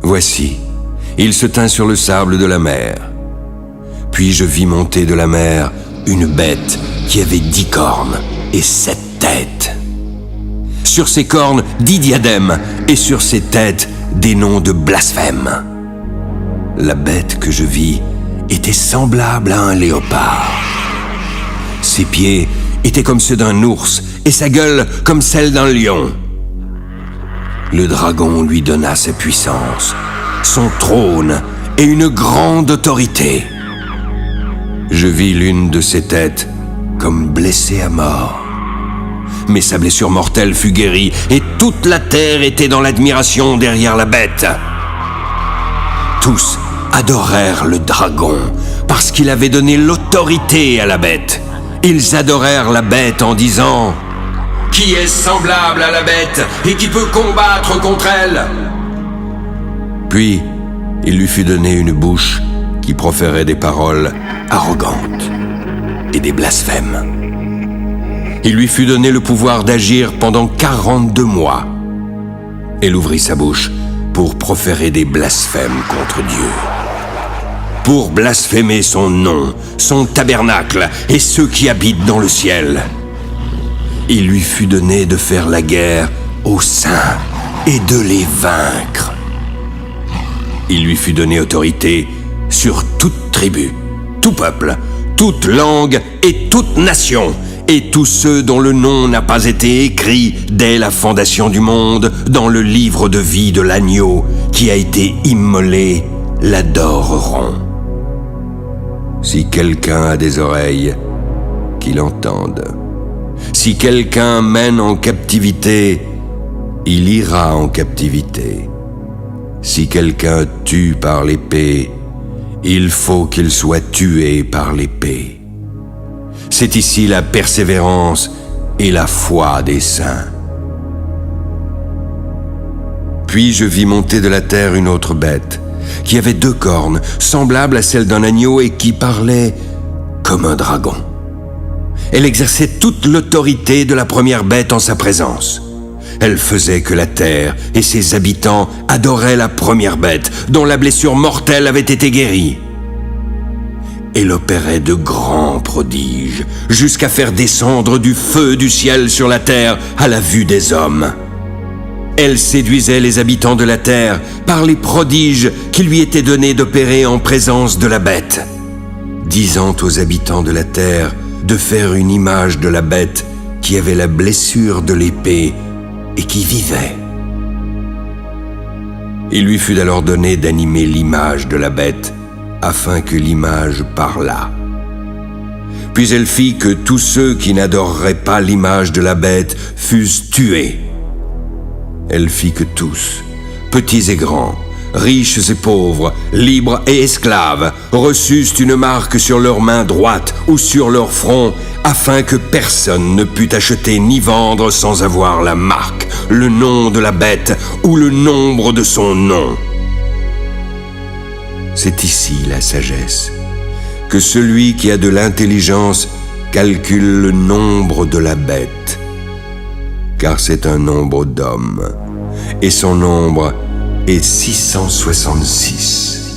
Voici, il se tint sur le sable de la mer. Puis je vis monter de la mer une bête qui avait 10 cornes et 7 têtes. Sur ses cornes 10 diadèmes et sur ses têtes des noms de blasphème. La bête que je vis était semblable à un léopard. Ses pieds étaient comme ceux d'un ours et sa gueule comme celle d'un lion. Le dragon lui donna sa puissance, son trône et une grande autorité. Je vis l'une de ses têtes comme blessée à mort. Mais sa blessure mortelle fut guérie et toute la terre était dans l'admiration derrière la bête. Tous adorèrent le dragon parce qu'il avait donné l'autorité à la bête. Ils adorèrent la bête en disant « Qui est semblable à la bête et qui peut combattre contre elle ?» Puis, il lui fut donné une bouche qui proférait des paroles arrogantes et des blasphèmes. Il lui fut donné le pouvoir d'agir pendant 42 mois. Elle ouvrit sa bouche pour proférer des blasphèmes contre Dieu. Pour blasphémer son nom, son tabernacle et ceux qui habitent dans le ciel. Il lui fut donné de faire la guerre aux saints et de les vaincre. Il lui fut donné autorité sur toute tribu, tout peuple, toute langue et toute nation, et tous ceux dont le nom n'a pas été écrit dès la fondation du monde dans le livre de vie de l'agneau qui a été immolé l'adoreront. Si quelqu'un a des oreilles, qu'il entende. Si quelqu'un mène en captivité, il ira en captivité. Si quelqu'un tue par l'épée, il faut qu'il soit tué par l'épée. C'est ici la persévérance et la foi des saints. Puis je vis monter de la terre une autre bête, qui avait 2 cornes, semblable à celle d'un agneau et qui parlait comme un dragon. Elle exerçait toute l'autorité de la première bête en sa présence. Elle faisait que la terre et ses habitants adoraient la première bête, dont la blessure mortelle avait été guérie. Elle opérait de grands prodiges, jusqu'à faire descendre du feu du ciel sur la terre à la vue des hommes. Elle séduisait les habitants de la terre par les prodiges qui lui étaient donnés d'opérer en présence de la bête, disant aux habitants de la terre de faire une image de la bête qui avait la blessure de l'épée et qui vivait. Il lui fut alors donné d'animer l'image de la bête, afin que l'image parlât. Puis elle fit que tous ceux qui n'adoreraient pas l'image de la bête fussent tués. Elle fit que tous, petits et grands, riches et pauvres, libres et esclaves, reçussent une marque sur leur main droite ou sur leur front, afin que personne ne pût acheter ni vendre sans avoir la marque, le nom de la bête ou le nombre de son nom. C'est ici la sagesse, que celui qui a de l'intelligence calcule le nombre de la bête, car c'est un nombre d'hommes, et son nombre est 666.